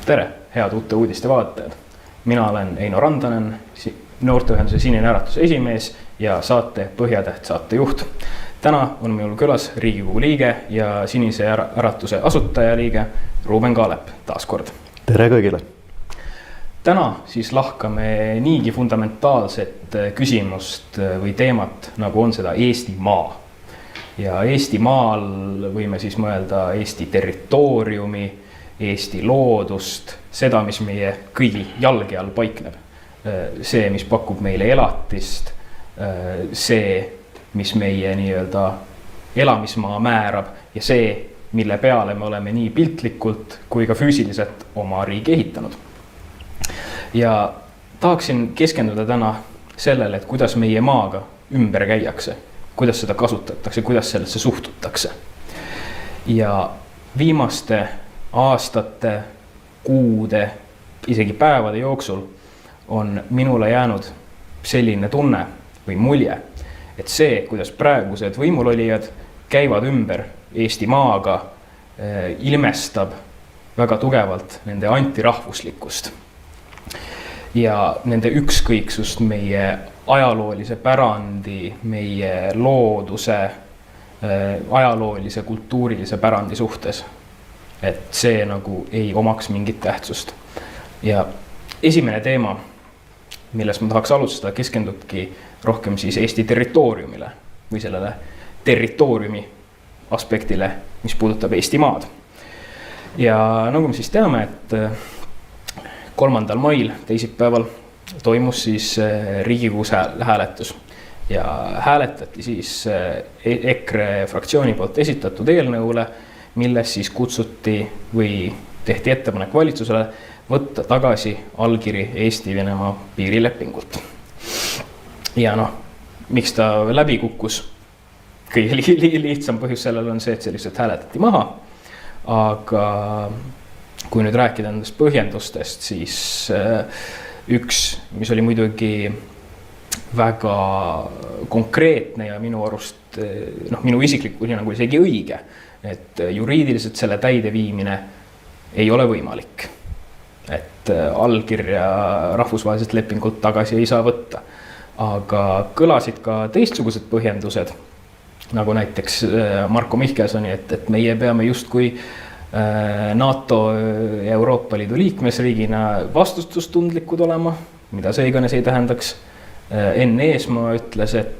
Tere, head uute uudiste vaatajad. Mina olen Eino Randanen, noorteühenduse Sinine Äratuse esimees ja saate Põhjatäht saatejuht. Täna on minul külas Riigikogu liige ja Sinise Äratuse asutajaliige Ruuben Kaalep taas kord. Tere kõigile! Täna siis lahkame niigi fundamentaalset küsimust või teemat, nagu on seda Eesti maa. Ja Eesti maal võime siis mõelda Eesti territooriumi, Eesti loodust, seda, mis meie kõigi jalge all paikneb. See, mis pakub meile elatist, see, mis meie nii-öelda elamismaa määrab ja see, mille peale me oleme nii piltlikult kui ka füüsiliselt oma riigi ehitanud. Ja tahaksin keskenduda täna sellele, et kuidas meie maaga ümber käiakse, kuidas seda kasutatakse, kuidas sellesse suhtutakse. Ja viimaste aastate, kuude, isegi päevade jooksul on minule jäänud selline tunne või mulje, et see, kuidas praegused võimulolijad käivad ümber Eesti maaga, ilmestab väga tugevalt nende antirahvuslikkust ja nende ükskõiksust meie ajaloolise pärandi, meie looduse, ajaloolise, kultuurilise pärandi suhtes. Et see nagu ei omaks mingit tähtsust. Ja esimene teema, milles ma tahaks alustada, keskendubki rohkem siis Eesti territooriumile või sellele territooriumi aspektile, mis puudutab Eesti maad. Ja nagu me siis teame, et 3. mail teisipäeval toimus siis Riigikogus hääletus ja hääletati siis EKRE fraktsiooni poolt esitatud eelnõule, milles siis kutsuti või tehti ettepanek valitsusele võtta tagasi allkiri Eesti-Venemaa piirilepingult. Ja miks ta läbi kukkus? Kõige lihtsam põhjus sellel on see, et see lihtsalt hääletati maha. Aga kui nüüd rääkida nendest põhjendustest, siis üks, mis oli muidugi väga konkreetne ja minu arust, minu isikliku hinnangul isegi õige, et juriidiliselt selle täideviimine ei ole võimalik. Et allkirja rahvusvahelisest lepingult tagasi ei saa võtta. Aga kõlasid ka teistsugused põhjendused, nagu näiteks Marko Mihkelsoni, et meie peame justkui NATO ja Euroopa Liidu liikmesriigina vastutustundlikud olema, mida see iganes ei tähendaks. Enn Eesmaa ütles, et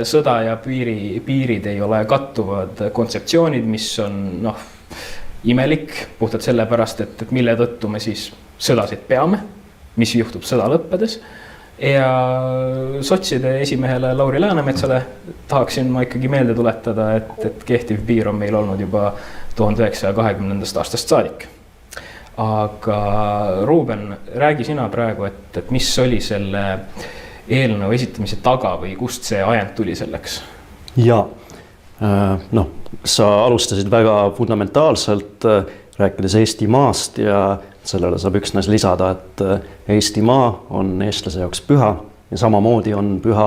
sõda ja piirid ei ole kattuvad kontseptsioonid, mis on imelik puhtalt sellepärast, et mille tõttu me siis sõdasid peame, mis juhtub sõda lõppedes. Ja sotside esimehele Lauri Läänemetsale tahaksin ma ikkagi meelde tuletada, et kehtiv piir on meil olnud juba 1920. aastast saadik. Aga Ruuben, räägi sina praegu, et mis oli selle eelnõu esitamise taga või kust see ajend tuli selleks? Ja, sa alustasid väga fundamentaalselt rääkides Eesti maast ja sellele saab üksnes lisada, et Eesti maa on eestlase jaoks püha ja samamoodi on püha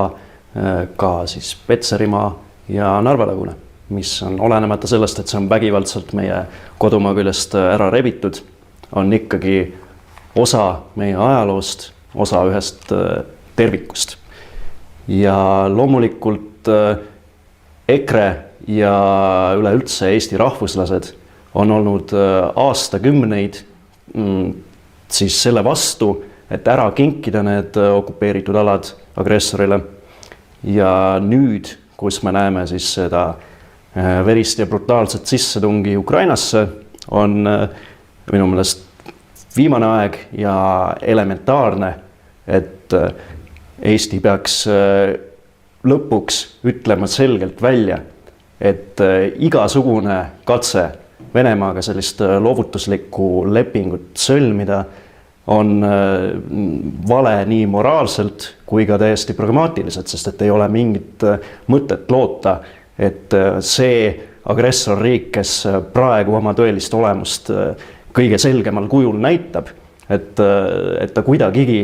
ka siis Petserimaa ja Narva-Lagune, mis on olenemata sellest, et see on vägivaldselt meie kodumaa küljest ära rebitud, on ikkagi osa meie ajaloost, osa ühest tervikust. Ja loomulikult EKRE ja üleüldse Eesti rahvuslased on olnud aastakümneid siis selle vastu, et ära kinkida need okupeeritud alad agressorile. Ja nüüd, kus me näeme siis seda verist ja brutaalset sissetungi Ukrainasse, on minu meelest viimane aeg ja elementaarne, et Eesti peaks lõpuks ütlema selgelt välja, et igasugune katse Venemaaga sellist loovutuslikku lepingut sõlmida on vale nii moraalselt kui ka täiesti pragmaatiliselt, sest et ei ole mingit mõtet loota, et see agressorriik, kes praegu oma tõelist olemust kõige selgemal kujul näitab, et ta kuidagigi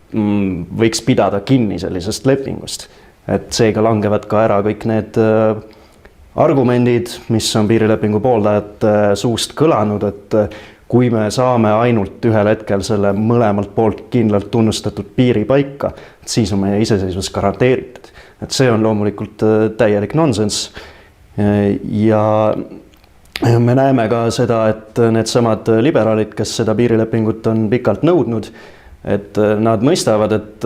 võiks pidada kinni sellisest lepingust. Et seega langevad ka ära kõik need argumendid, mis on piirilepingu pooldajate suust kõlanud, et kui me saame ainult ühel hetkel selle mõlemalt poolt kindlalt tunnustatud piiri paika, siis on meie iseseisvus garanteeritud. Et see on loomulikult täielik nonsenss. Ja me näeme ka seda, et need samad liberaalid, kes seda piirilepingut on pikalt nõudnud, et nad mõistavad, et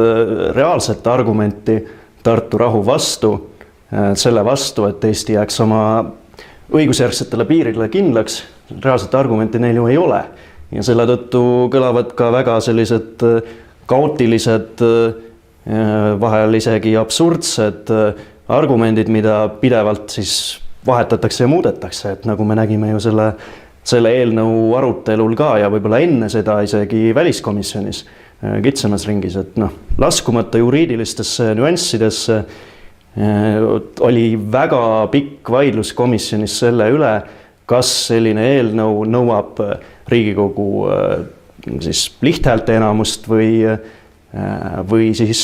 reaalset argumenti Tartu rahu vastu, selle vastu, et Eesti jääks oma õigusjärgsetele piirile kindlaks, reaalset argumenti neil ju ei ole. Ja selle tõttu kõlavad ka väga sellised kaootilised, vahel isegi absurdsed argumendid, mida pidevalt siis vahetatakse ja muudetakse, et nagu me nägime ju selle eelnõu arutelul ka ja võib-olla enne seda isegi väliskomisjonis kitsamas ringis, et laskumata juriidilistesse nüanssidesse oli väga pikk vaidlus komisjonis selle üle, kas selline eelnõu nõuab Riigikogu siis lihthäälte enamust või siis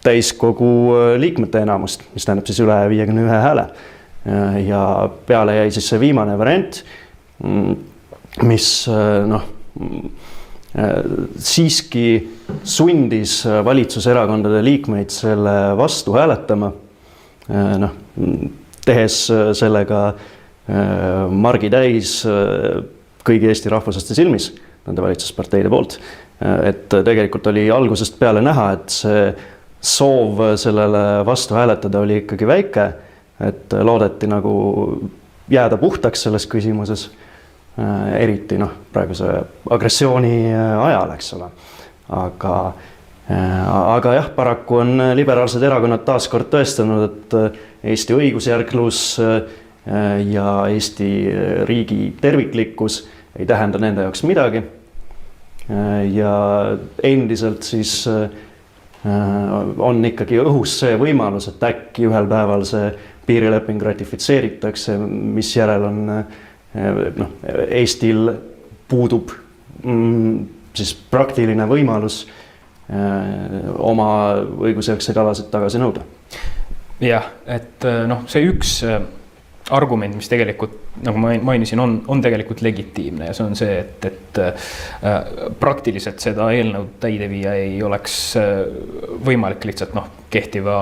täiskogu liikmete enamust, mis tähendab siis üle 51 hääle. Ja peale jäi siis see viimane variant, mis siiski sundis valitsuserakondade liikmeid selle vastu hääletama, tehes sellega margi täis kõigi Eesti rahvuslaste silmis nende valitsusparteide poolt. Et tegelikult oli algusest peale näha, et see soov sellele vastu hääletada oli ikkagi väike, et loodeti nagu jääda puhtaks selles küsimuses, eriti praeguse agressiooni ajal, eks ole. Aga jah, paraku on liberaalsed erakonnad taaskord tõestanud, et Eesti õigusjärglus ja Eesti riigi terviklikkus ei tähenda nende jaoks midagi. Ja endiselt siis on ikkagi õhus see võimalus, et äkki ühel päeval see piirileping ratifitseeritakse, mis järel on Eestil puudub siis praktiline võimalus oma õigusjärgseid alasid tagasi nõuda. Jah, et see üks argument, mis tegelikult, nagu ma mainisin, on tegelikult legitiimne ja see on see, et praktiliselt seda eelnõu täide viia ei oleks võimalik lihtsalt kehtiva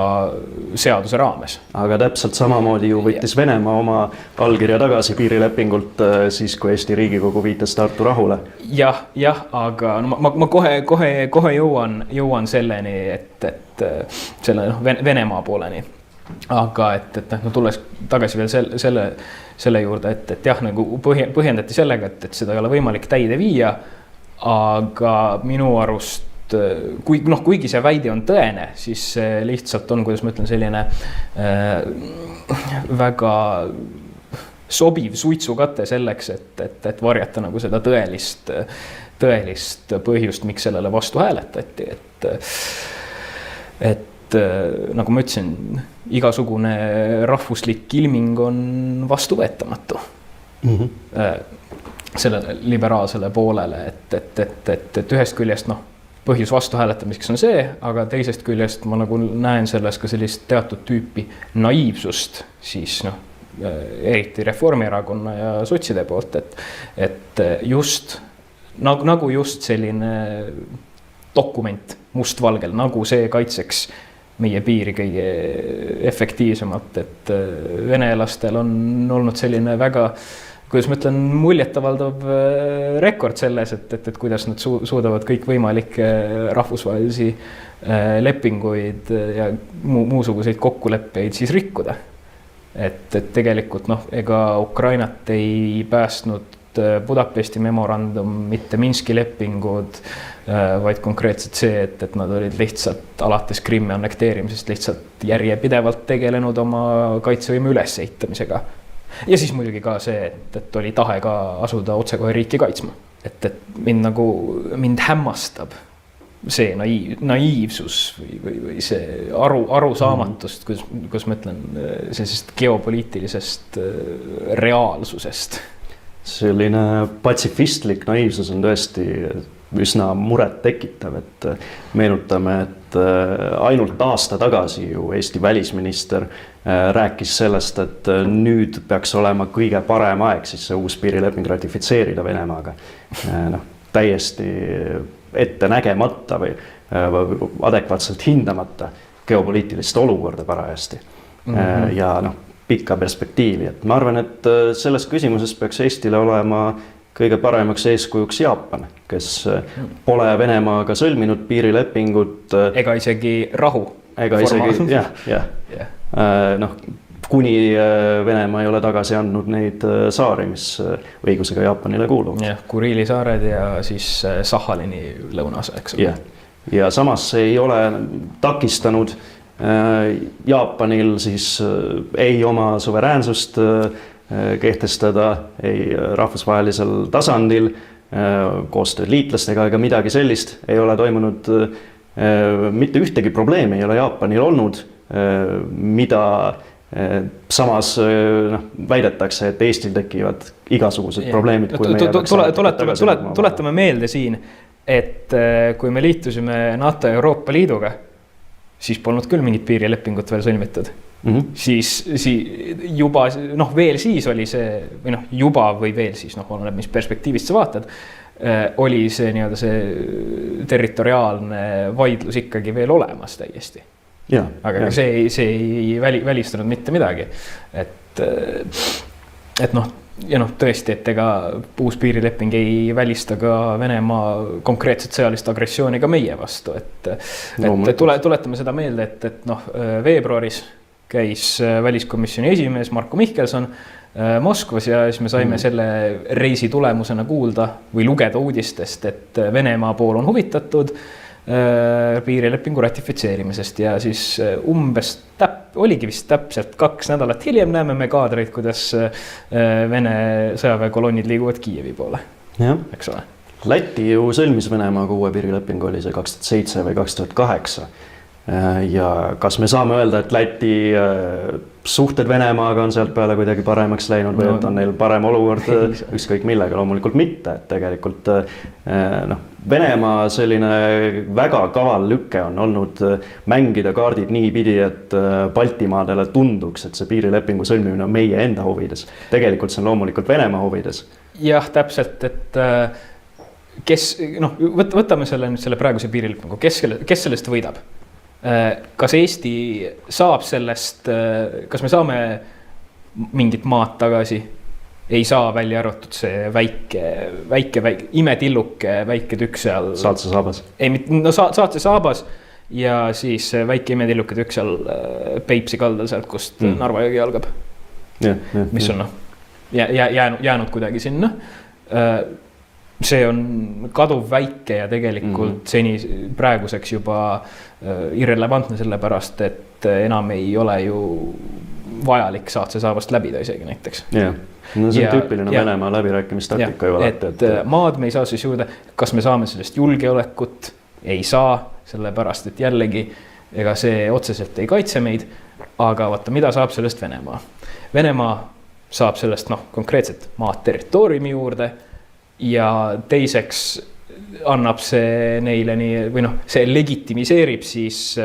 seaduse raames. Aga täpselt samamoodi ju võttis Venemaa oma allkirja tagasi piirilepingult siis, kui Eesti Riigikogu viitas Tartu rahule. Jah, aga ma kohe jõuan selleni, et selle Venemaa pooleni. Aga et tulles tagasi veel selle juurde, et jah, nagu põhjendati sellega, et seda ei ole võimalik täide viia, aga minu arust, kuigi see väide on tõene, siis lihtsalt on, kuidas ma ütlen, selline väga sobiv suitsukate selleks, et varjata nagu seda tõelist põhjust, miks sellele vastu hääletati, et nagu ma ütlesin, igasugune rahvuslik ilming on vastuvõetamatu sellele liberaalsele poolele, et ühest küljest põhjus vastu hääletamiseks on see, aga teisest küljest ma nagu näen selles ka sellist teatud tüüpi naiivsust siis eriti Reformierakonna ja sotside poolt, et just nagu just selline dokument mustvalgel, nagu see kaitseks meie piiri kõige efektiivsemalt, et venelastel on olnud selline väga, kuidas ma ütlen, muljetavaldav rekord selles, et kuidas nad suudavad kõik võimalikke rahvusvahelisi lepinguid ja muusuguseid kokkuleppeid siis rikkuda. Et tegelikult ega Ukrainat ei päästnud Budapesti memorandum, mitte Minski lepingud, vaid konkreetselt see, et nad olid lihtsalt alates Krimmi annekteerimisest lihtsalt järjepidevalt tegelenud oma kaitsevõime ülesehitamisega. Ja siis muidugi ka see, et oli tahe ka asuda otsekohe riiki kaitsma. Et mind hämmastab see naiivsus või see arusaamatust, kus ma ütlen sellisest geopoliitilisest reaalsusest. Selline patsifistlik naiivsus on tõesti üsna muret tekitav, et meenutame, et ainult aasta tagasi ju Eesti välisminister rääkis sellest, et nüüd peaks olema kõige parem aeg siis see uus piirileping ratifitseerida Venemaaga. Noh, täiesti ette nägemata või adekvaatselt hindamata geopoliitilist olukorda parajasti ja noh, pikka perspektiivi. Et ma arvan, et selles küsimuses peaks Eestile olema kõige paremaks eeskujuks Jaapan, kes pole Venemaaga sõlminud piirilepingut. Ega isegi rahu. Ega isegi, jah. Noh, kuni Venemaa ei ole tagasi andnud neid saari, mis õigusega Jaapanile kuuluvad. Jah, Kuriili saared ja siis Sahalini lõunas, eks. Ja samas ei ole takistanud Jaapanil siis ei oma suveräänsust kehtestada ei rahvusvahelisel tasandil, koostööd liitlastega ega midagi sellist ei ole toimunud. Mitte ühtegi probleemi ei ole Jaapanil olnud, mida samas väidetakse, et Eestil tekivad igasugused probleemid. Tuletame meelde siin, et kui me liitusime NATO ja Euroopa Liiduga, siis polnud küll mingit piirilepingut veel sõlmitud. Siis juba, veel siis oli see, või juba või veel siis, oleneb, mis perspektiivist sa vaatad, oli see nii-öelda see territoriaalne vaidlus ikkagi veel olemas täiesti. Aga see ei välistanud mitte midagi. Et tõesti, et ega uus piirileping ei välista ka Venemaa konkreetset sõjalist agressiooni ka meie vastu. Tuletame seda meelde, et veebruaris käis väliskomisjoni esimees Marko Mihkelson Moskvas ja siis me saime selle reisi tulemusena kuulda või lugeda uudistest, et Venemaa pool on huvitatud piirilepingu ratifitseerimisest ja siis oligi vist täpselt 2 nädalat hiljem näeme me kaadreid, kuidas Vene sõjaväekolonnid liiguvad Kiievi poole. Eks ole? Läti ju sõlmis Venemaaga uue piirilepingu, oli see 2007 või 2008. Ja kas me saame öelda, et Läti suhted Venemaaga on sealt peale kuidagi paremaks läinud või et on neil parem olukord ükskõik millega, loomulikult mitte, et tegelikult Venemaa selline väga kaval lükke on olnud mängida kaardid nii pidi, et Baltimaadele tunduks, et see piirilepingu sõlmimine on meie enda huvides. Tegelikult see on loomulikult Venemaa huvides. Jah, täpselt, et võtame selle praeguse piirilepingu, kes sellest võidab? Kas Eesti saab sellest, kas me saame mingit maad tagasi? Ei saa, välja arvatud see väike imetilluke väike tükk seal. Saatse saabas. Saatse saabas ja siis väike imetilluke tükk seal Peipsi kaldal sealt, kust Narva jõgi algab. Mis on jäänud kuidagi sinna. See on kaduv väike ja tegelikult seni praeguseks juba irrelevantne sellepärast, et enam ei ole ju vajalik Saatse saabast läbida isegi näiteks. No see on tüüpiline Venemaa läbirääkimistaktika ju alati. Maad me ei saa siis juurde, kas me saame sellest julgeolekut? Ei saa, sellepärast, et jällegi ega see otseselt ei kaitse meid, aga vaata, mida saab sellest Venemaa? Venemaa saab sellest konkreetselt maad territooriumi juurde ja teiseks annab see neile see legitimiseerib siis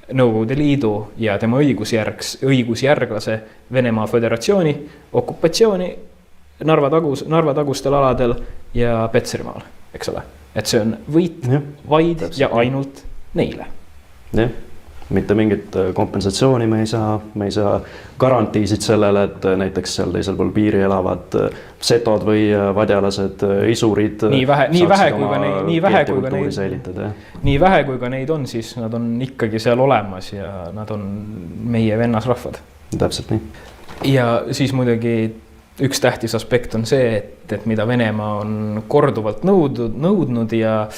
Nõukogude Liidu ja tema õigusjärglase Venemaa Föderatsiooni okupatsiooni Narva tagustel aladel ja Petserimaal, eks ole. Et see on võit vaid ja ainult neile. Mitte mingit kompensatsiooni me ei saa garantiisid sellele, et näiteks seal teisel pool piiri elavad setod või vadjalased, isurid. Nii vähe kui ka neid on, siis nad on ikkagi seal olemas ja nad on meie vennasrahvad. Täpselt nii. Ja siis muidugi üks tähtis aspekt on see, et mida Venemaa on korduvalt nõudnud ja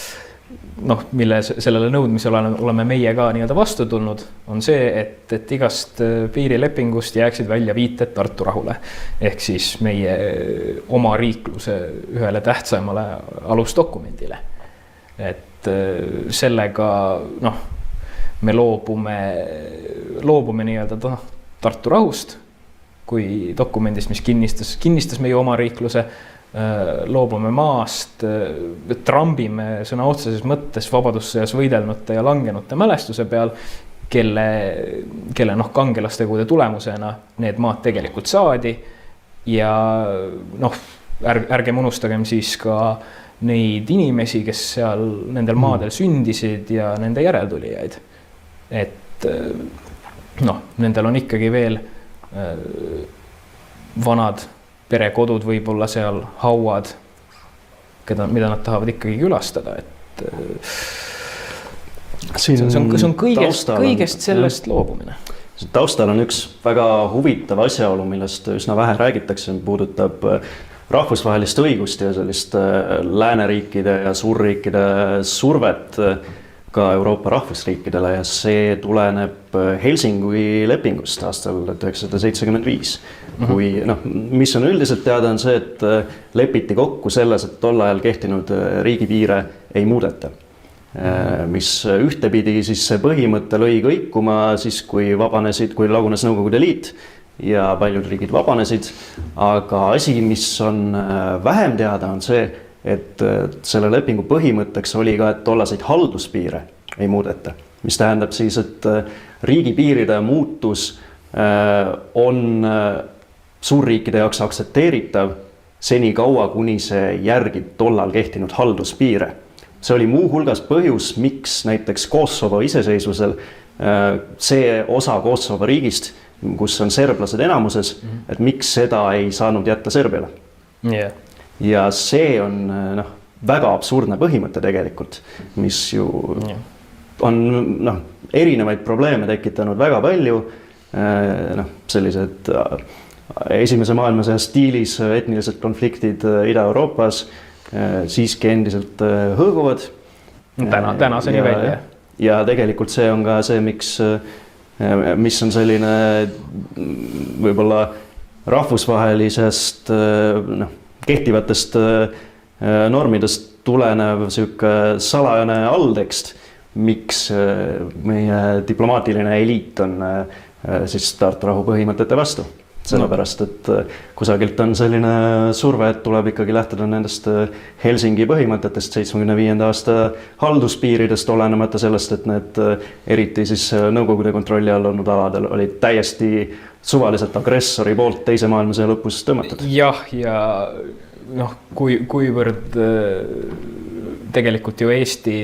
mille sellele nõudmisele oleme meie ka nii-öelda vastu tulnud, on see, et igast piirilepingust jääksid välja viited Tartu rahule. Ehk siis meie oma riikluse ühele tähtsamale alusdokumendile. Et sellega me loobume nii-öelda Tartu rahust kui dokumendist, mis kinnistas meie oma riikluse. loobume maast, trambime sõna otseses mõttes vabadussõjas võidelnute ja langenute mälestuse peal, kelle kangelastegude tulemusena need maad tegelikult saadi ja ärgem unustagem siis ka neid inimesi, kes seal nendel maadel sündisid ja nende järeltulijaid. Et nendel on ikkagi veel vanad perekodud, võib-olla seal hauad, mida nad tahavad ikkagi külastada, et see on kõigest sellest loobumine. Taustal on üks väga huvitav asjaolu, millest üsna vähe räägitakse, puudutab rahvusvahelist õigust ja sellist lääneriikide ja suurriikide survet ka Euroopa rahvusriikidele ja see tuleneb Helsingi lepingust aastal 1975. Kui, mis on üldiselt teada on see, et lepiti kokku selles, et tol ajal kehtinud riigipiire ei muudeta. Mis ühtepidi siis see põhimõte lõi kõikuma siis, kui lagunes Nõukogude Liit ja paljud riigid vabanesid, aga asi, mis on vähem teada, on see, et selle lepingu põhimõtteks oli ka, et tollaseid halduspiire ei muudeta. Mis tähendab siis, et riigipiiride muutus on suurriikide jaoks aktsepteeritav seni kaua, kuni see järgib tollal kehtinud halduspiire. See oli muu hulgas põhjus, miks näiteks Kosovo iseseisvusel see osa Kosovo riigist, kus on serblased enamuses, et miks seda ei saanud jätta Serbiale. Yeah. Ja see on väga absurdne põhimõte tegelikult, mis ju on erinevaid probleeme tekitanud väga palju, sellised esimese maailmasõja stiilis etnilised konfliktid Ida-Euroopas siiski endiselt hõõguvad. Tänaseni välja. Ja tegelikult see on ka see, mis on selline võib-olla rahvusvahelisest kehtivatest normidest tulenev sihuke salajane alltekst, miks meie diplomaatiline eliit on siis Tartu rahu põhimõtete vastu. Sellepärast, et kusagilt on selline surve, et tuleb ikkagi lähtuda nendest Helsingi põhimõtetest 75. aasta halduspiiridest, olenemata sellest, et need eriti siis Nõukogude kontrolli all olnud aladel olid täiesti suvaliselt agressori poolt teise maailmasõja lõpus tõmmatud. Jah, ja kuivõrd tegelikult ju Eesti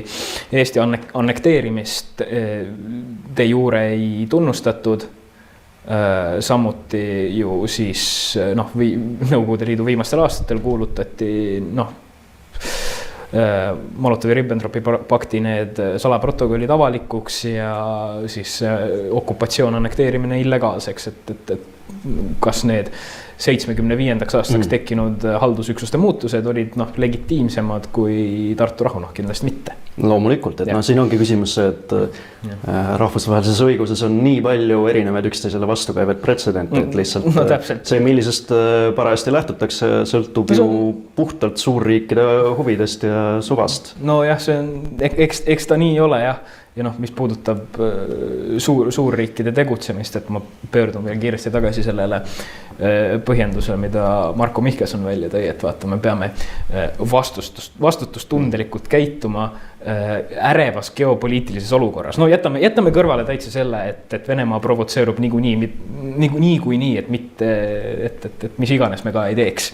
annekteerimist de jure ei tunnustatud, samuti ju siis Nõukogude Liidu viimastel aastatel kuulutati Molotovi-Ribbentropi pakti need salaprotokollid avalikuks ja siis okupatsioon annekteerimine illegaalseks, et kas need 75. aastaks tekkinud haldusüksuste muutused olid legitiimsemad kui Tartu rahu, kindlasti mitte. Loomulikult, et siin ongi küsimus see, et rahvusvahelises õiguses on nii palju erinevaid üksteisele vastukäivaid pretsedente, et lihtsalt see, millisest parajasti lähtutakse, sõltub ju puhtalt suurriikide huvidest ja suvast. Jah, see on, eks ta nii ole jah. Ja mis puudutab suurriikide tegutsemist, et ma pöördun veel kiiresti tagasi sellele põhjendusele, mida Marko Mihkelson välja tõi, et vaata, me peame vastutustundelikult käituma ärevas geopoliitilises olukorras. Jätame kõrvale täitsa selle, et Venemaa provotseerub niikuinii, et mitte, et mis iganes me ka ei teeks.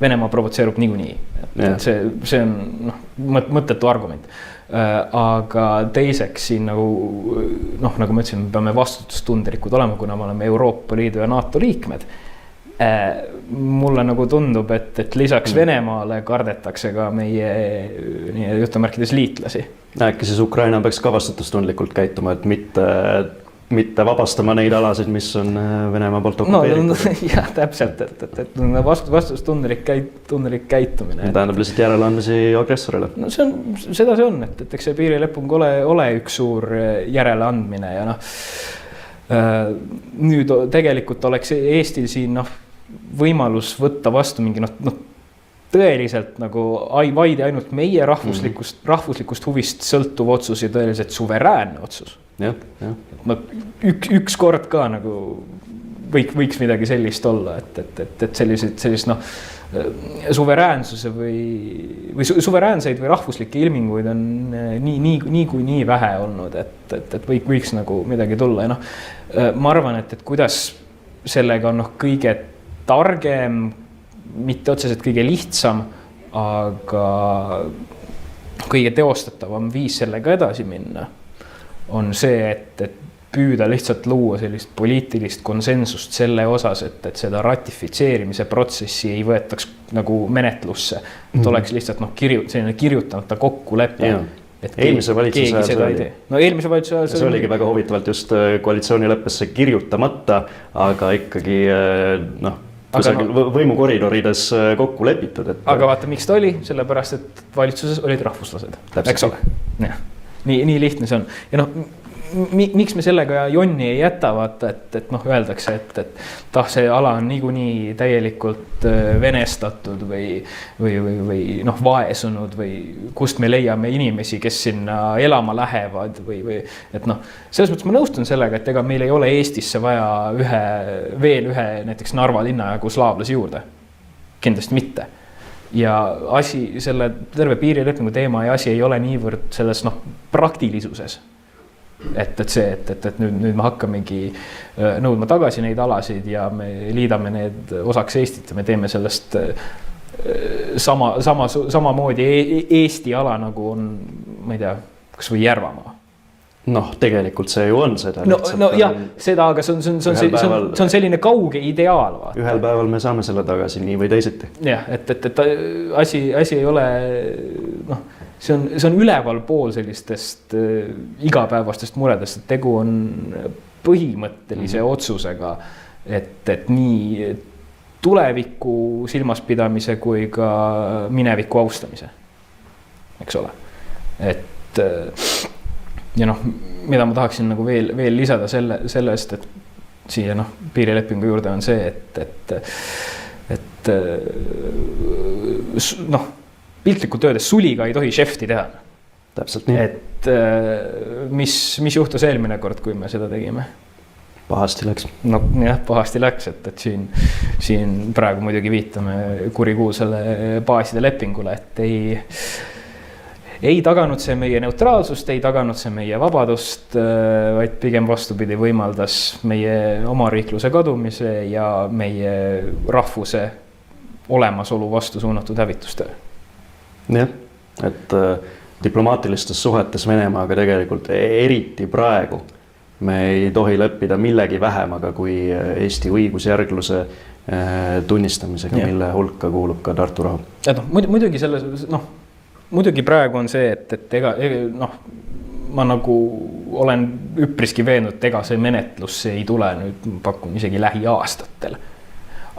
Venemaa provotseerub niikuinii. See on mõttetu argument. Aga teiseks siin nagu ma ütlesin, me peame vastutustundlikud olema, kuna me oleme Euroopa Liidu ja NATO liikmed. Mulle nagu tundub, et lisaks Venemaale kardetakse ka meie jutumärkides liitlasi. Äkki siis Ukraina peaks ka vastutustundlikult käituma, et mitte vabastama neid alasid, mis on Venemaa poolt okupeeritud. Jah, täpselt, et vastutustundlik käitumine. Tähendab lihtsalt järeleandmisi agressorile. Seda see on, et eks see piirilepung ole üks suur järeleandmine ja nüüd tegelikult oleks Eestil siin võimalus võtta vastu mingi tõeliselt nagu vaid ainult meie rahvuslikust huvist sõltuv otsus ja tõeliselt suveräänne otsus. Ja. Üks kord ka nagu võiks midagi sellist olla, et sellist noh, suveräänsuse või suveräänseid või rahvuslikke ilminguid on nii vähe olnud, et võiks nagu midagi tulla. Ja noh, ma arvan, et kuidas sellega on kõige targem, mitte otseselt kõige lihtsam, aga kõige teostatavam viis sellega edasi minna on see, et püüda lihtsalt luua sellist poliitilist konsensust selle osas, et seda ratifitseerimise protsessi ei võetaks nagu menetlusse. Et oleks lihtsalt selline kirjutamata kokkulepe. Eelmise valitsuse seda ei tee. No eelmise valitsuse ajal see oligi väga huvitavalt just koalitsioonileppesse kirjutamata, aga ikkagi kusagil võimukoridorides kokku lepitud. Aga vaata, miks ta oli? Sellepärast, et valitsuses olid rahvuslased. Eks ole? Nii lihtne see on. Ja miks me sellega jonni ei jäta, vaata, et öeldakse, et see ala on niikuinii täielikult venestatud või vaesunud või kust me leiame inimesi, kes sinna elama lähevad või et selles mõttes ma nõustun sellega, et ega meil ei ole Eestisse vaja veel ühe näiteks Narva linna jagu slaavlasi juurde. Kindlasti mitte. Ja selle terve piirilepingu teema ja asi ei ole niivõrd selles praktilisuses. Et nüüd me hakkamegi nõudma tagasi neid alasid ja me liidame need osaks Eestit ja me teeme sellest samamoodi Eesti ala nagu on, ma ei tea, kas või Järvamaa. Tegelikult see ju on seda. Jah, seda, aga see on selline kauge ideaal. Vaata. Ühel päeval me saame selle tagasi nii või teisiti. Jah, et asi ei ole, see on üleval pool sellistest igapäevastest muredest, et tegu on põhimõttelise otsusega, et nii tuleviku silmaspidamise kui ka mineviku austamise. Eks ole. Ja mida ma tahaksin nagu veel lisada sellest, et siia piirilepingu juurde on see, et piltlikult öeldes suliga ei tohi šefti teha. Täpselt nii. Et mis juhtus eelmine kord, kui me seda tegime? Pahasti läks. Jah, pahasti läks, et siin praegu muidugi viitame kurikuulsale baaside lepingule, et ei taganud see meie neutraalsust, ei taganud see meie vabadust, vaid pigem vastupidi võimaldas meie omariikluse kadumise ja meie rahvuse olemasolu vastu suunatud hävitustöö. Jah, et diplomaatilistes suhetes Venemaaga tegelikult eriti praegu me ei tohi leppida millegi vähemaga kui Eesti õigusjärgluse tunnistamisega, mille hulka kuulub ka Tartu rahu. Muidugi selles, muidugi praegu on see, et ma nagu olen üpriski veenud, et ega see menetlusse ei tule nüüd pakun isegi lähiaastatel.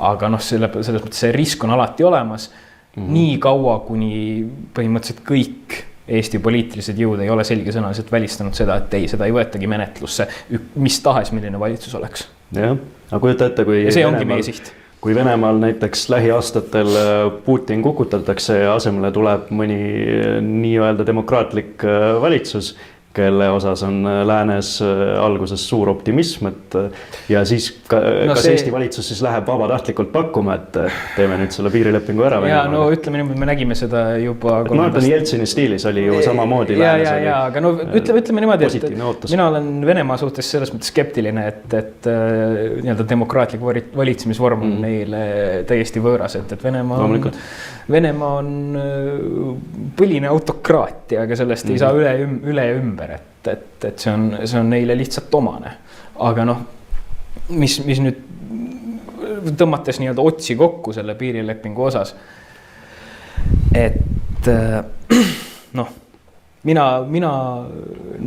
Aga selles mõttes see risk on alati olemas. Nii kaua, kuni põhimõtteliselt kõik Eesti poliitilised jõud ei ole selgesõnaliselt välistanud seda, et seda ei võetagi menetlusse, mis tahes milline valitsus oleks. Jah, aga kujuta ette, kui ja see ongi meie siht. Kui Venemaal näiteks lähiaastatel Putin kukutatakse ja asemele tuleb mõni nii-öelda demokraatlik valitsus, kelle osas on läänes alguses suur optimism, ja siis kas Eesti valitsus siis läheb vabatahtlikult pakkuma, et teeme nüüd selle piirilepingu ära? Ja ütleme niimoodi, me nägime seda juba... Jeltsini stiilis oli ju samamoodi läänes. Aga ütleme niimoodi, et mina olen Venemaa suhtes selles mõttes skeptiline, et demokraatlik valitsemisvorm on neile täiesti võõras, et Venemaa on põline autokraatia, aga sellest ei saa üle ümber, et see on neile lihtsalt omane. Aga mis nüüd tõmmates nii-öelda otsi kokku selle piirilepingu osas, et mina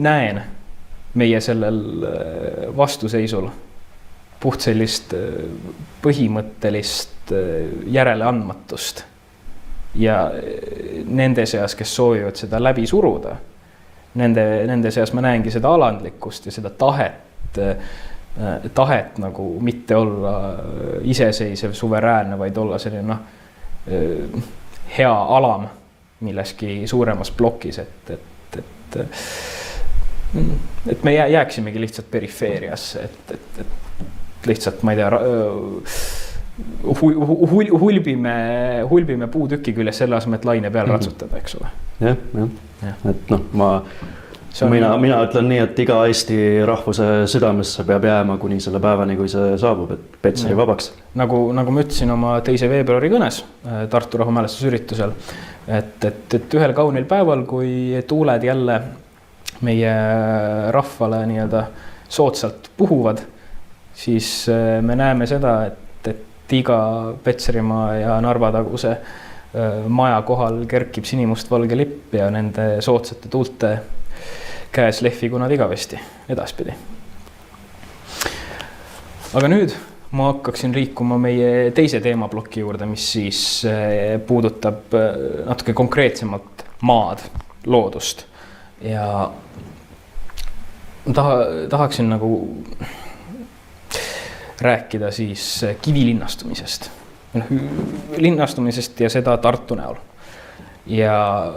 näen meie sellel vastuseisul puht sellist põhimõttelist järeleandmatust ja nende seas, kes soovivad seda läbi suruda, nende seas ma näengi seda alandlikkust ja seda tahet nagu mitte olla iseseisev, suveräänne, vaid olla selline hea alam milleski suuremas plokis, et me jääksimegi lihtsalt perifeeriasse, et lihtsalt, ma ei tea, hulbime puutüki küljes selle asemel, et laine peal ratsutada, eks ole. Jah. Et noh, mina ütlen nii, et iga Eesti rahvuse südamesse peab jääma kuni selle päevani, kui see saabub, et Petseri vabaks. Nagu ma ütlesin oma 2. veebruari kõnes Tartu rahumälestusüritusel, et ühel kaunil päeval, kui tuuled jälle meie rahvale nii-öelda soodsalt puhuvad, siis me näeme seda, et iga Petserimaa ja Narva taguse maja kohal kerkib sinimustvalge lipp ja nende soodsate tuulte käes lehvigu nad igavesti edaspidi. Aga nüüd ma hakkaksin liikuma meie teise teemaploki juurde, mis siis puudutab natuke konkreetsemalt maad, loodust. Ja tahaksin nagu rääkida siis kivilinnastumisest. Linnastumisest ja seda Tartu näol. Ja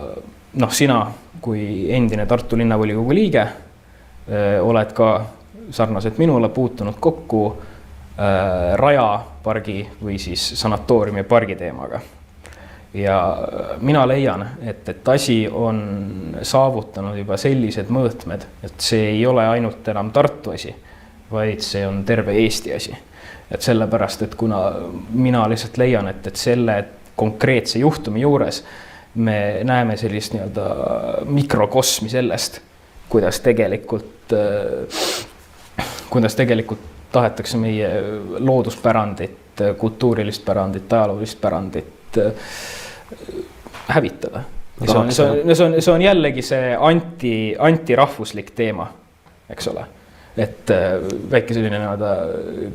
sina kui endine Tartu linnavolikogu liige oled ka sarnaselt minule puutunud kokku Raja pargi või siis sanatooriumi pargi teemaga. Ja mina leian, et asi on saavutanud juba sellised mõõtmed, et see ei ole ainult enam Tartu asi, vaid see on terve Eesti asi. Et sellepärast, et kuna mina lihtsalt leian, et selle konkreetse juhtumi juures me näeme sellist nii-öelda mikrokosmi sellest, kuidas tegelikult tahetakse meie looduspärandit, kultuurilist pärandit, ajaloolist pärandit hävitada. See on jällegi see antirahvuslik teema, eks ole. Et väike selline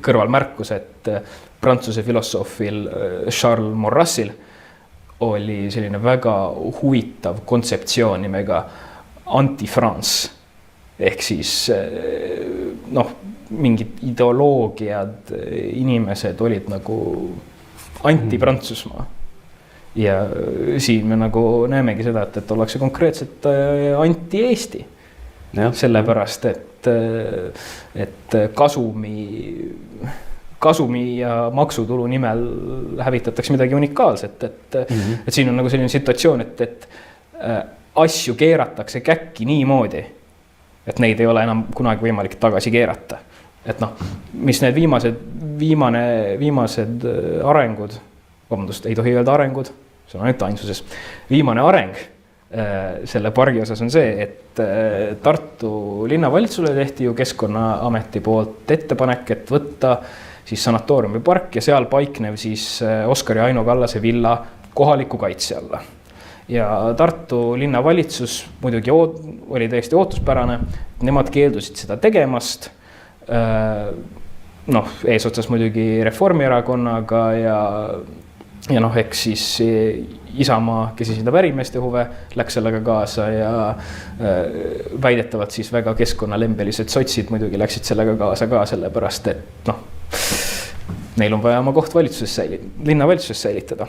kõrvalmärkus, et Prantsuse filosoofil Charles Maurrasil oli selline väga huvitav kontseptsioon nimega anti-France. Ehk siis mingid ideoloogiad, inimesed olid nagu anti-Prantsusmaa. Ja siin me nagu näemegi seda, et ollakse konkreetselt anti-Eesti. Sellepärast, et kasumi ja maksutulu nimel hävitatakse midagi unikaalset. Et siin on nagu selline situatsioon, et asju keeratakse käkki niimoodi, et neid ei ole enam kunagi võimalik tagasi keerata. Et mis need viimased arengud, ei tohi öelda arengud, see on ainult ainsuses, viimane areng selle pargi osas on see, et Tartu linnavalitsusele tehti ju Keskkonnaameti poolt ettepanek, et võtta siis sanatooriumi park ja seal paiknev siis Oskar ja Aino Kallase villa kohaliku kaitse alla. Ja Tartu linnavalitsus muidugi oli täiesti ootuspärane, nemad keeldusid seda tegemast, eesotsas muidugi Reformierakonnaga ja eks siis Isamaa, kes esindab ärimeeste huve, läks sellega kaasa ja väidetavalt siis väga keskkonnalembelised sotsid muidugi läksid sellega kaasa ka sellepärast, et neil on vaja oma koht linnavalitsuses säilitada.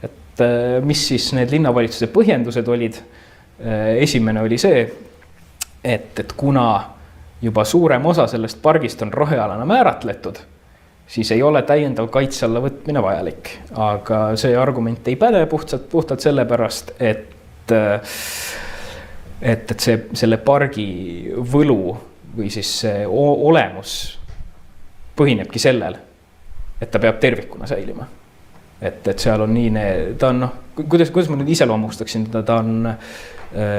Et mis siis need linnavalitsuse põhjendused olid? Esimene oli see, et kuna juba suurem osa sellest pargist on rohealana määratletud, siis ei ole täiendav kaitse alla võtmine vajalik. Aga see argument ei päde puhtalt sellepärast, et selle pargi võlu või siis see olemus põhinebki sellel, et ta peab tervikuna säilima. Et seal on ta on, kuidas ma nüüd iseloomustaksin, ta on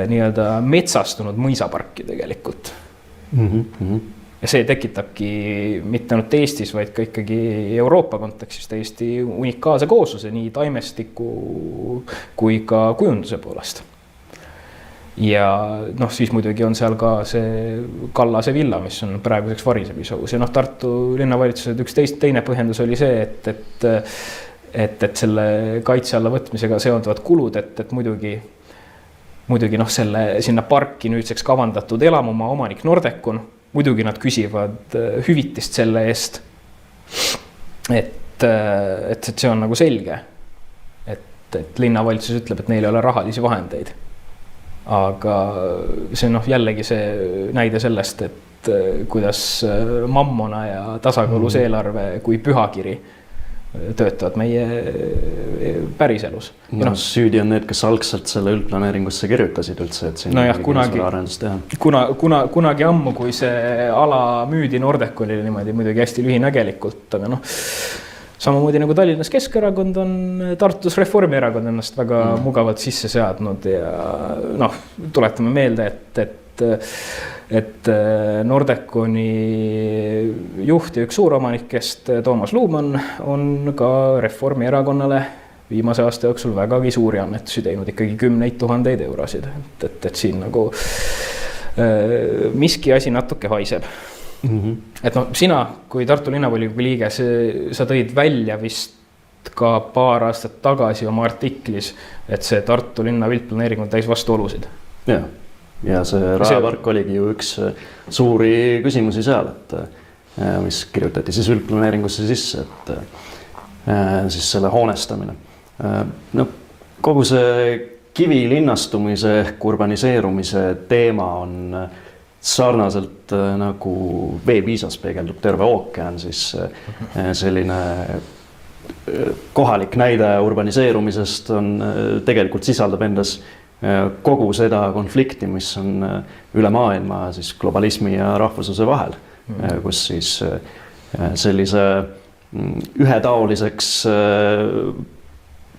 nii-öelda metsastunud mõisaparki tegelikult. Ja see tekitabki mitte ainult Eestis, vaid ka ikkagi Euroopa kontekstis täiesti unikaalse koosluse nii taimestiku kui ka kujunduse poolest. Ja siis muidugi on seal ka see Kallase villa, mis on praeguseks varisemis ohus. Ja Tartu linnavalitsused üks teine põhjendus oli see, et selle kaitse alla võtmisega seonduvad kulud, et muidugi sinna parki nüüdseks kavandatud elamumaa omanik Nordecon, muidugi nad küsivad hüvitist selle eest, et see on nagu selge, et linnavalitsus ütleb, et neil ei ole rahalisi vahendeid. Aga see jällegi see näide sellest, kuidas mammona ja tasakaalus eelarve kui pühakiri töötavad meie päriselus. No, süüdi on need, kes algselt selle üldplaneeringusse kirjutasid üldse, et siin arendust teha. Kunagi ammu, kui see ala müüdi Nordeconile niimoodi muidugi hästi lühinägelikult, aga samamoodi nagu Tallinnas Keskerakond on Tartus Reformierakond ennast väga mugavalt sisse seadnud ja tuletame meelde, et Nordeconi juht ja üks suuromanikest Toomas Luumann on ka Reformierakonnale viimase aasta jooksul vägagi suuri annetusi teinud, ikkagi 10 000 eurosid, et siin nagu miski asi natuke haiseb. Et sina, kui Tartu linnavolikogu liige, sa tõid välja vist ka paar aastat tagasi oma artiklis, et see Tartu linna üldplaneering on täis vastuolusid. Ja see rajapark oligi ju üks suuri küsimusi seal, et mis kirjutati siis üldplaneeringusse sisse, et siis selle hoonestamine. Kogu see kivilinnastumise ehk urbaniseerumise teema on sarnaselt nagu veepiisas peegeldub terve ookean, siis selline kohalik näide urbaniseerumisest tegelikult sisaldab endas kogu seda konflikti, mis on üle maailma siis globalismi ja rahvususe vahel, kus siis sellise ühetaoliseks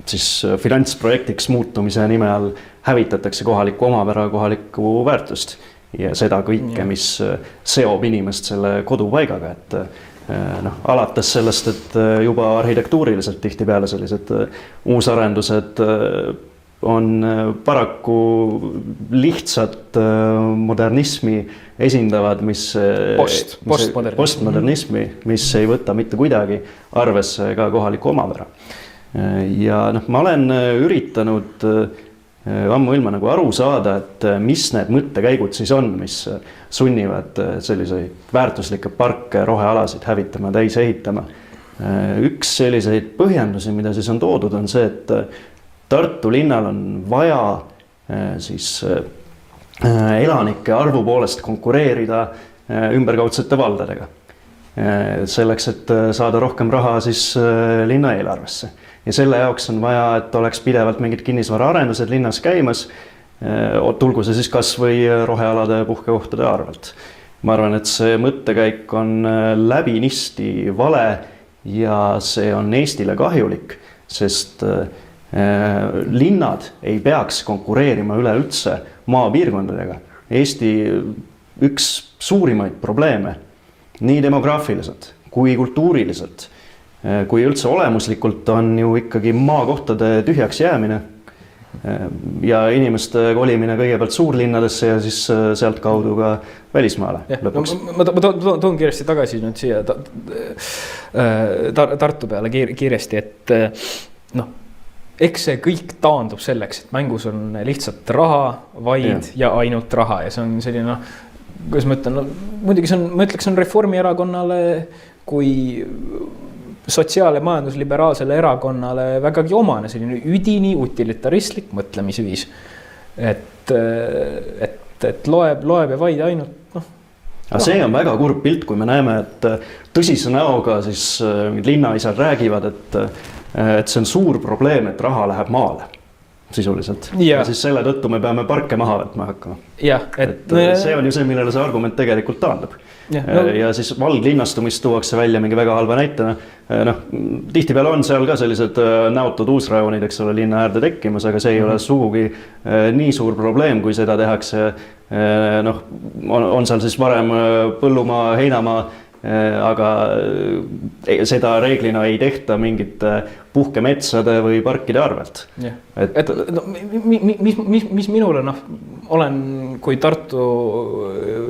siis finantsprojektiks muutumise nime all hävitatakse kohalikku omapära, kohalikku väärtust ja seda kõike, mis seob inimest selle kodupaigaga, et alates sellest, et juba arhitektuuriliselt tihtipeale sellised uusarendused on paraku lihtsalt modernismi esindavad, postmodernismi, mis ei võta mitte kuidagi arvesse ka kohaliku omapära. Ja ma olen üritanud ammuilma nagu aru saada, et mis need mõttekäigud siis on, mis sunnivad selliseid väärtuslikke parke, rohealasid hävitama, täis ehitama. Üks selliseid põhjendusi, mida siis on toodud, on see, et Tartu linnal on vaja siis elanike arvu poolest konkureerida ümberkaudsete valdadega. Selleks, et saada rohkem raha siis linna eelarvesse. Ja selle jaoks on vaja, et oleks pidevalt mingid kinnisvaraarendused linnas käimas, tulgu see siis kas või rohealade puhkekohtade arvelt. Ma arvan, et see mõttekäik on läbinisti vale ja see on Eestile kahjulik, sest linnad ei peaks konkureerima üleüldse maapiirkondadega. Eesti üks suurimaid probleeme, nii demograafiliselt kui kultuuriliselt, kui üldse olemuslikult on ju ikkagi maakohtade tühjaks jäämine ja inimeste kolimine kõigepealt suurlinnadesse ja siis sealt kaudu ka välismaale lõpuks. Ma toon kiiresti tagasi nüüd siia Tartu peale kiiresti, et eks see kõik taandub selleks, et mängus on lihtsalt raha, vaid ja ainult raha ja see on selline, kuidas ma ütlen, muidugi see on, ma ütleks, on Reformierakonnale kui sotsiaal- ja majandusliberaalsele erakonnale vägagi omane selline üdini utilitaristlik mõtlemisviis, et loeb ja vaid ainult, Aga see on väga kurb pilt, kui me näeme, et tõsise näoga siis linnaisad räägivad, et see on suur probleem, et raha läheb maale sisuliselt. Ja siis selle tõttu me peame parke maha võtma hakkama. See on ju see, millele see argument tegelikult taandub. Ja siis valglinnastumist tuuakse välja mingi väga halva näitena. Tihtipeale on seal ka sellised näotud uusrajoonid, eks ole, linna äärde tekkimas, aga see ei ole sugugi nii suur probleem, kui seda tehakse. On seal siis varem põllumaa, heinamaa, aga seda reeglina ei tehta mingite puhkemetsade või parkide arvelt. Mis minule, olen kui Tartu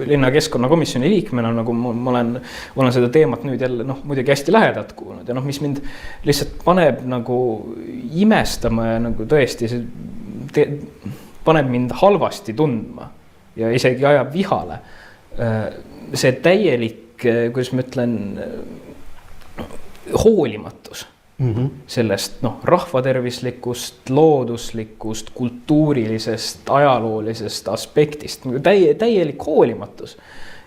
linna keskkonnakomisjoni liikmena, nagu ma olen seda teemat nüüd jälle muidugi hästi lähedalt kuulnud ja mis mind lihtsalt paneb nagu imestama ja nagu tõesti paneb mind halvasti tundma ja isegi ajab vihale. See täielik, kuidas ma ütlen, hoolimatus sellest rahvatervislikust, looduslikust, kultuurilisest, ajaloolisest aspektist, täielik hoolimatus.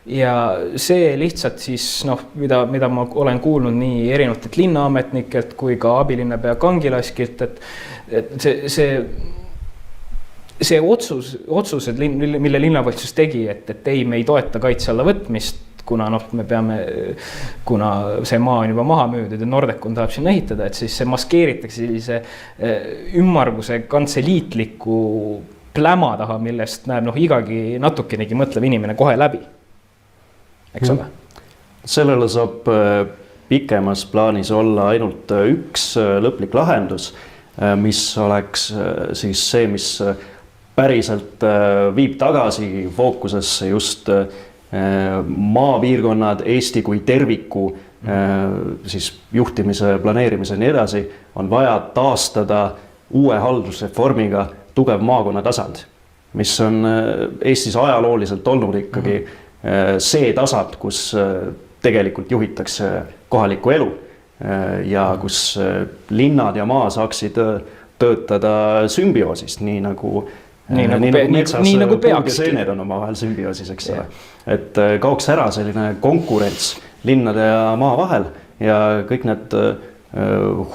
ja see lihtsalt siis mida ma olen kuulnud nii erinevatelt linnaametnikelt kui ka abilinnapea Kangilaskilt, et see otsused, mille linnavalitsus tegi, et ei, me ei toeta kaitse alla võtmist, kuna see maa on juba maha müüdud ja Nordecon tahab sinna ehitada, et siis see maskeeritakse sellise ümmarguse kantseliitliku pläma taha, millest näeb igagi natukenegi mõtlev inimene kohe läbi. Eks ole? Sellele saab pikemas plaanis olla ainult üks lõplik lahendus, mis oleks siis see, mis päriselt viib tagasi fookusesse just maapiirkonnad, Eesti kui terviku siis juhtimise, planeerimise ja nii edasi, on vaja taastada uue haldusreformiga tugev maakonna tasand, mis on Eestis ajalooliselt olnud ikkagi see tasand, kus tegelikult juhitakse kohalikku elu ja kus linnad ja maa saaksid töötada sümbioosist, nii nagu metsas puud ja seened on omavahel sümbioosis, eks ole. Et kaoks ära selline konkurents linnade ja maa vahel ja kõik need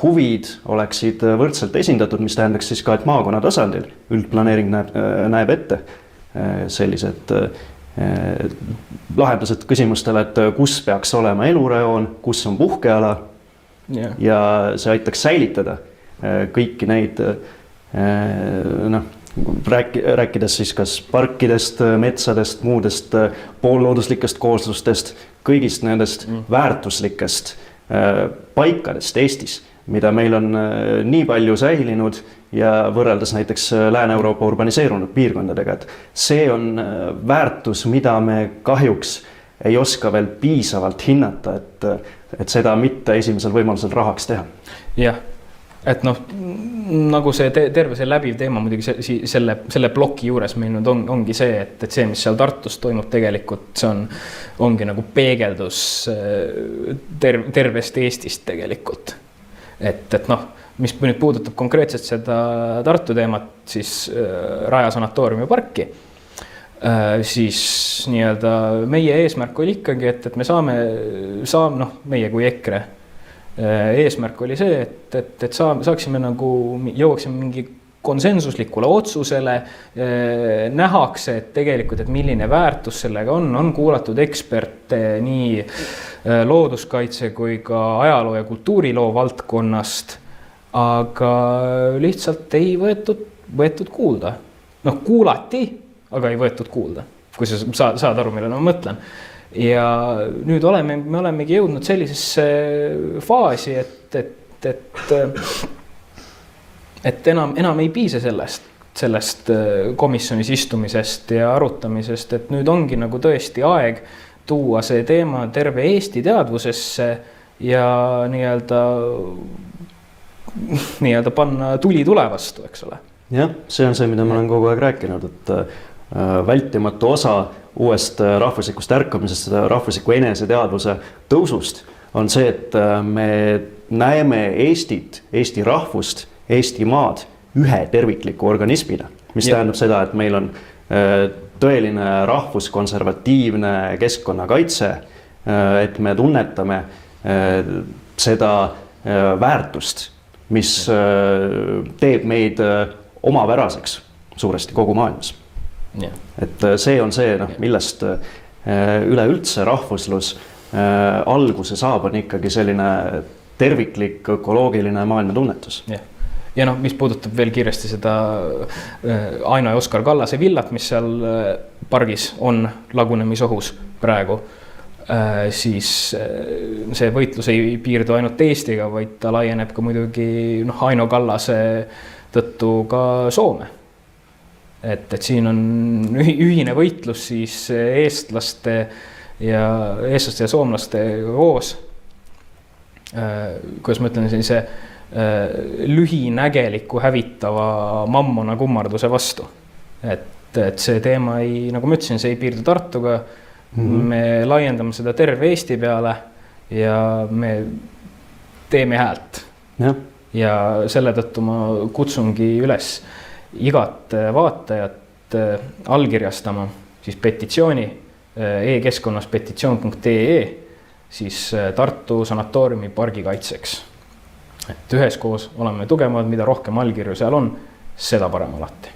huvid oleksid võrdselt esindatud, mis tähendaks siis ka, et maakonna tasandil üldplaneering näeb ette sellised lahendused küsimustele, et kus peaks olema elurajoon, kus on puhkeala ja see aitaks säilitada kõiki neid rääkides siis kas parkidest, metsadest, muudest poollooduslikest kooslustest, kõigist nendest väärtuslikest paikadest Eestis, mida meil on nii palju säilinud ja võrreldes näiteks Lääne-Euroopa urbaniseerunud piirkondadega, et see on väärtus, mida me kahjuks ei oska veel piisavalt hinnata, et seda mitte esimesel võimalusel rahaks teha. Jah, et nagu see terve see läbiv teema muidugi selle ploki juures meil nüüd ongi see, et see, mis seal Tartus toimub tegelikult, see ongi nagu peegeldus tervest Eestist tegelikult. Et mis nüüd puudutab konkreetselt seda Tartu teemat, siis Raja sanatooriumi parki, siis nii-öelda meie eesmärk oli ikkagi, et me saame meie kui EKRE eesmärk oli see, et saaksime jõuaksime mingi konsensuslikule otsusele, nähakse, et tegelikult, et milline väärtus sellega on kuulatud eksperte nii looduskaitse kui ka ajaloo ja kultuuriloo valdkonnast, aga lihtsalt ei võetud kuulda. Kuulati, aga ei võetud kuulda, kui sa saad aru, millele ma mõtlen. Ja nüüd me olemegi jõudnud sellisesse faasi, et enam ei piisa sellest komisjonis istumisest ja arutamisest, et nüüd ongi nagu tõesti aeg tuua see teema terve Eesti teadvusesse ja nii-öelda panna tuli tule vastu, eks ole. Jah, see on see, mida ma olen kogu aeg rääkinud, et vältimatu osa uuest rahvuslikust ärkamisest, rahvusliku eneseteadvuse tõusust on see, et me näeme Eestit, Eesti rahvust, Eesti maad ühe tervikliku organismina, mis tähendab seda, et meil on tõeline rahvuskonservatiivne keskkonnakaitse, et me tunnetame seda väärtust, mis teeb meid omapäraseks suuresti kogu maailmas. Yeah. Et see on see, millest üleüldse rahvuslus alguse saab, on ikkagi selline terviklik ökoloogiline maailmatunnetus. Yeah. Ja mis puudutab veel kiiresti seda Aino ja Oskar Kallase villat, mis seal pargis on lagunemisohus praegu, siis see võitlus ei piirdu ainult Eestiga, vaid ta laieneb ka muidugi Aino Kallase tõttu ka Soome. Et siin on ühine võitlus siis eestlaste ja soomlaste koos. Kuidas ma ütlen, sellise lühinägeliku hävitava mammona kummarduse vastu. Et see teema nagu ma ütlesin, see ei piirdu Tartuga. Me laiendame seda terve Eesti peale ja me teeme häält. Ja selle tõttu ma kutsungi üles igat vaatajat allkirjastama siis petitsiooni e-keskkonnas petitsioon.ee siis Tartu sanatooriumi pargi kaitseks. Et üheskoos oleme tugevamad, mida rohkem allkirju seal on, seda parem alati.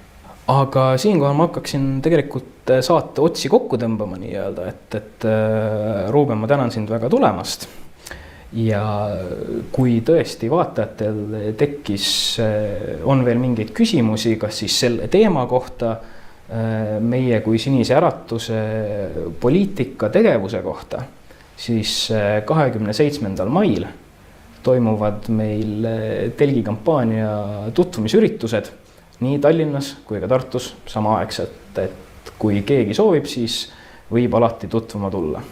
Aga siinkohal ma hakkaksin tegelikult saate otsi kokku tõmbama nii-öelda, et Ruuben, ma tänan sind väga tulemast. Ja kui tõesti vaatajatel on veel mingeid küsimusi, kas siis selle teema kohta, meie kui Sinise Äratuse poliitika tegevuse kohta, siis 27. mail toimuvad meil telgikampaania tutvumisüritused nii Tallinnas kui ka Tartus samaaegselt, et kui keegi soovib, siis võib alati tutvuma tulla.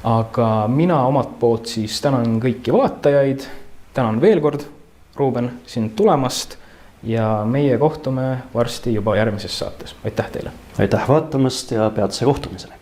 Aga mina omalt poolt siis tänan kõiki vaatajaid, tänan veel kord, Ruuben, sind tulemast ja meie kohtume varsti juba järgmises saates. Aitäh teile! Aitäh vaatamast ja peatse kohtumisele!